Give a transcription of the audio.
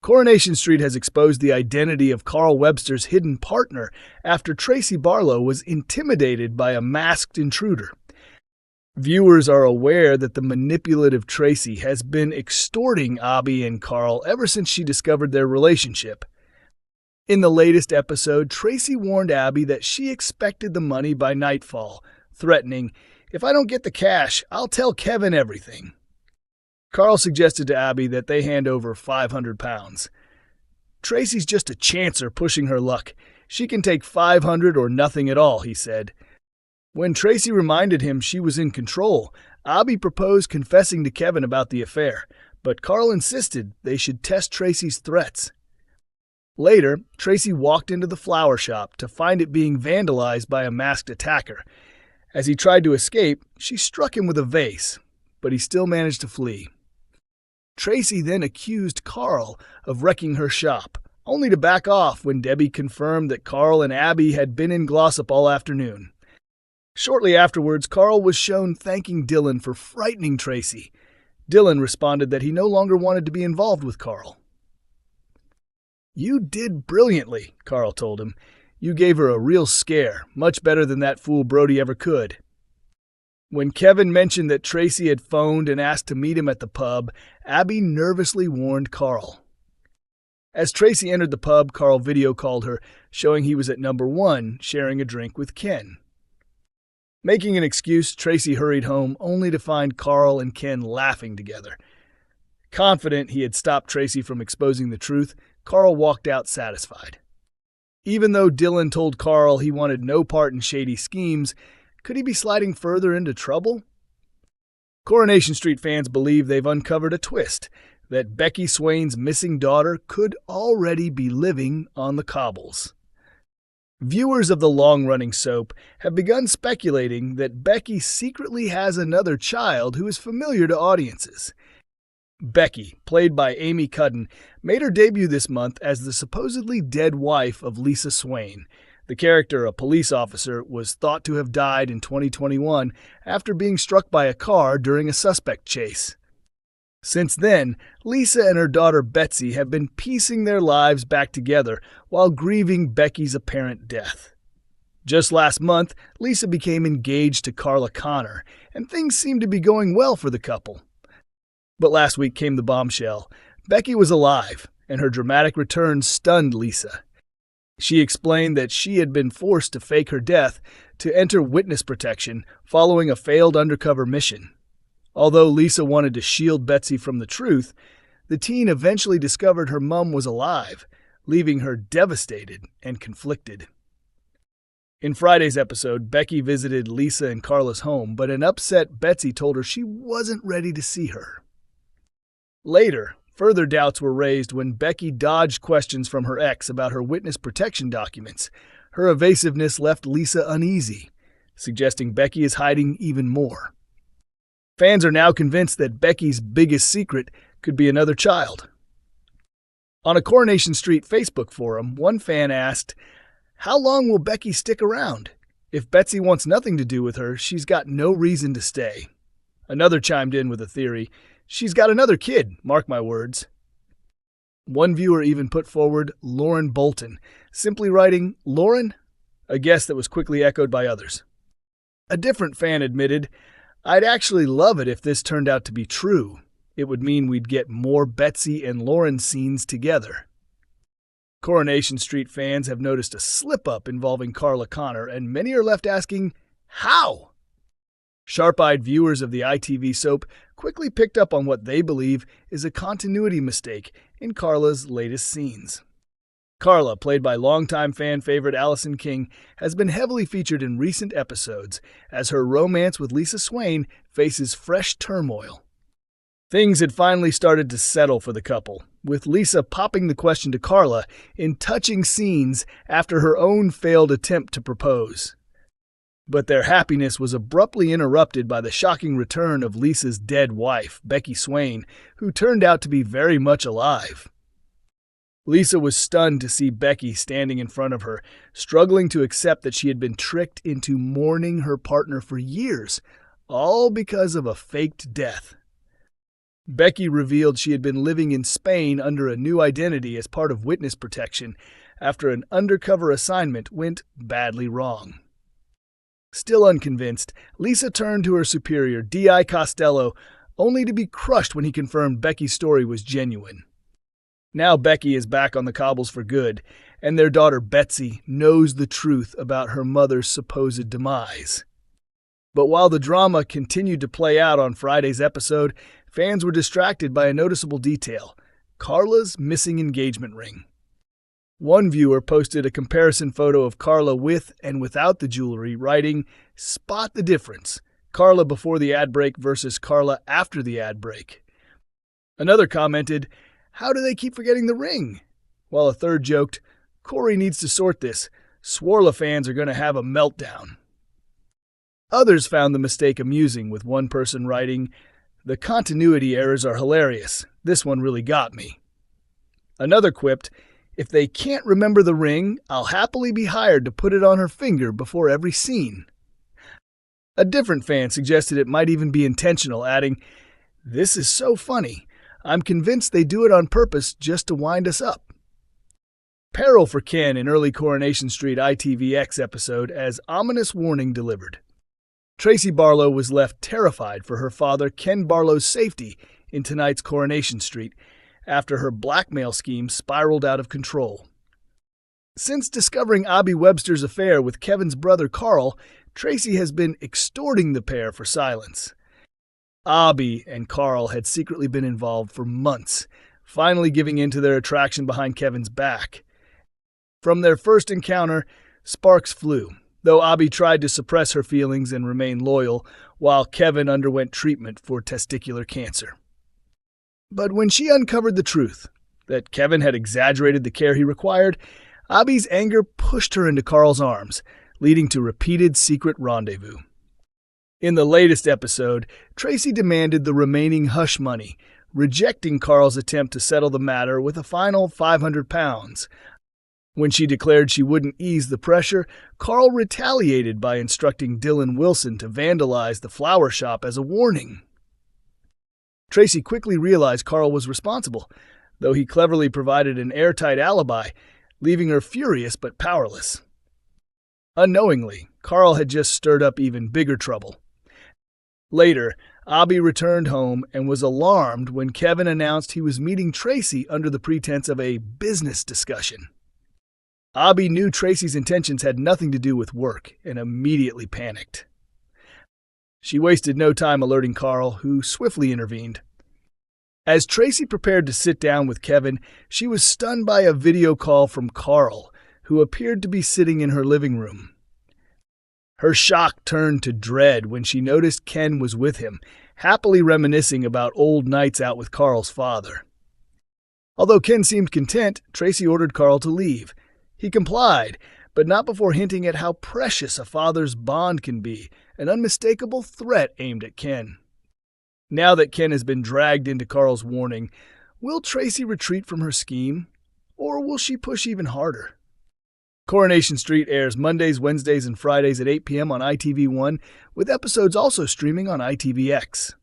Coronation Street has exposed the identity of Carl Webster's hidden partner after Tracy Barlow was intimidated by a masked intruder. Viewers are aware that the manipulative Tracy has been extorting Abi and Carl ever since she discovered their relationship. In the latest episode, Tracy warned Abi that she expected the money by nightfall, threatening, "If I don't get the cash, I'll tell Kevin everything." Carl suggested to Abi that they hand over 500 pounds. "Tracy's just a chancer pushing her luck. She can take 500 or nothing at all," he said. When Tracy reminded him she was in control, Abi proposed confessing to Kevin about the affair, but Carl insisted they should test Tracy's threats. Later, Tracy walked into the flower shop to find it being vandalized by a masked attacker. As he tried to escape, she struck him with a vase, but he still managed to flee. Tracy then accused Carl of wrecking her shop, only to back off when Debbie confirmed that Carl and Abi had been in Glossop all afternoon. Shortly afterwards, Carl was shown thanking Dylan for frightening Tracy. Dylan responded that he no longer wanted to be involved with Carl. "You did brilliantly," Carl told him. "You gave her a real scare, much better than that fool Brody ever could." When Kevin mentioned that Tracy had phoned and asked to meet him at the pub, Abi nervously warned Carl. As Tracy entered the pub, Carl video called her, showing he was at number 1, sharing a drink with Ken. Making an excuse, Tracy hurried home, only to find Carl and Ken laughing together. Confident he had stopped Tracy from exposing the truth, Carl walked out satisfied. Even though Dylan told Carl he wanted no part in shady schemes, could he be sliding further into trouble? Coronation Street fans believe they've uncovered a twist, that Becky Swain's missing daughter could already be living on the cobbles. Viewers of the long-running soap have begun speculating that Becky secretly has another child who is familiar to audiences. Becky, played by Amy Cudden, made her debut this month as the supposedly dead wife of Lisa Swain. The character, a police officer, was thought to have died in 2021 after being struck by a car during a suspect chase. Since then, Lisa and her daughter Betsy have been piecing their lives back together while grieving Becky's apparent death. Just last month, Lisa became engaged to Carla Connor, and things seemed to be going well for the couple. But last week came the bombshell. Becky was alive, and her dramatic return stunned Lisa. She explained that she had been forced to fake her death to enter witness protection following a failed undercover mission. Although Lisa wanted to shield Betsy from the truth, the teen eventually discovered her mom was alive, leaving her devastated and conflicted. In Friday's episode, Becky visited Lisa and Carla's home, but an upset Betsy told her she wasn't ready to see her. Later, further doubts were raised when Becky dodged questions from her ex about her witness protection documents. Her evasiveness left Lisa uneasy, suggesting Becky is hiding even more. Fans are now convinced that Becky's biggest secret could be another child. On a Coronation Street Facebook forum, one fan asked, "How long will Becky stick around? If Betsy wants nothing to do with her, she's got no reason to stay." Another chimed in with a theory, "She's got another kid, mark my words." One viewer even put forward Lauren Bolton, simply writing, "Lauren?" a guess that was quickly echoed by others. A different fan admitted, "I'd actually love it if this turned out to be true. It would mean we'd get more Betsy and Lauren scenes together." Coronation Street fans have noticed a slip-up involving Carla Connor, and many are left asking, how? Sharp-eyed viewers of the ITV soap quickly picked up on what they believe is a continuity mistake in Carla's latest scenes. Carla, played by longtime fan favorite Allison King, has been heavily featured in recent episodes as her romance with Lisa Swain faces fresh turmoil. Things had finally started to settle for the couple, with Lisa popping the question to Carla in touching scenes after her own failed attempt to propose. But their happiness was abruptly interrupted by the shocking return of Lisa's dead wife, Becky Swain, who turned out to be very much alive. Lisa was stunned to see Becky standing in front of her, struggling to accept that she had been tricked into mourning her partner for years, all because of a faked death. Becky revealed she had been living in Spain under a new identity as part of witness protection after an undercover assignment went badly wrong. Still unconvinced, Lisa turned to her superior, D.I. Costello, only to be crushed when he confirmed Becky's story was genuine. Now Becky is back on the cobbles for good, and their daughter Betsy knows the truth about her mother's supposed demise. But while the drama continued to play out on Friday's episode, fans were distracted by a noticeable detail: Carla's missing engagement ring. One viewer posted a comparison photo of Carla with and without the jewelry, writing, "Spot the difference. Carla before the ad break versus Carla after the ad break." Another commented, "How do they keep forgetting the ring?" While a third joked, "Corey needs to sort this. Swarla fans are going to have a meltdown." Others found the mistake amusing, with one person writing, "The continuity errors are hilarious. This one really got me." Another quipped, "If they can't remember the ring, I'll happily be hired to put it on her finger before every scene." A different fan suggested it might even be intentional, adding, "This is so funny. I'm convinced they do it on purpose just to wind us up." Peril for Ken in early Coronation Street ITVX episode as ominous warning delivered. Tracy Barlow was left terrified for her father Ken Barlow's safety in tonight's Coronation Street after her blackmail scheme spiraled out of control. Since discovering Abi Webster's affair with Kevin's brother Carl, Tracy has been extorting the pair for silence. Abi and Carl had secretly been involved for months, finally giving in to their attraction behind Kevin's back. From their first encounter, sparks flew, though Abi tried to suppress her feelings and remain loyal, while Kevin underwent treatment for testicular cancer. But when she uncovered the truth, that Kevin had exaggerated the care he required, Abi's anger pushed her into Carl's arms, leading to repeated secret rendezvous. In the latest episode, Tracy demanded the remaining hush money, rejecting Carl's attempt to settle the matter with a final £500. When she declared she wouldn't ease the pressure, Carl retaliated by instructing Dylan Wilson to vandalize the flower shop as a warning. Tracy quickly realized Carl was responsible, though he cleverly provided an airtight alibi, leaving her furious but powerless. Unknowingly, Carl had just stirred up even bigger trouble. Later, Abi returned home and was alarmed when Kevin announced he was meeting Tracy under the pretense of a business discussion. Abi knew Tracy's intentions had nothing to do with work and immediately panicked. She wasted no time alerting Carl, who swiftly intervened. As Tracy prepared to sit down with Kevin, she was stunned by a video call from Carl, who appeared to be sitting in her living room. Her shock turned to dread when she noticed Ken was with him, happily reminiscing about old nights out with Carl's father. Although Ken seemed content, Tracy ordered Carl to leave. He complied, but not before hinting at how precious a father's bond can be, an unmistakable threat aimed at Ken. Now that Ken has been dragged into Carl's warning, will Tracy retreat from her scheme, or will she push even harder? Coronation Street airs Mondays, Wednesdays, and Fridays at 8 p.m. on ITV1, with episodes also streaming on ITVX.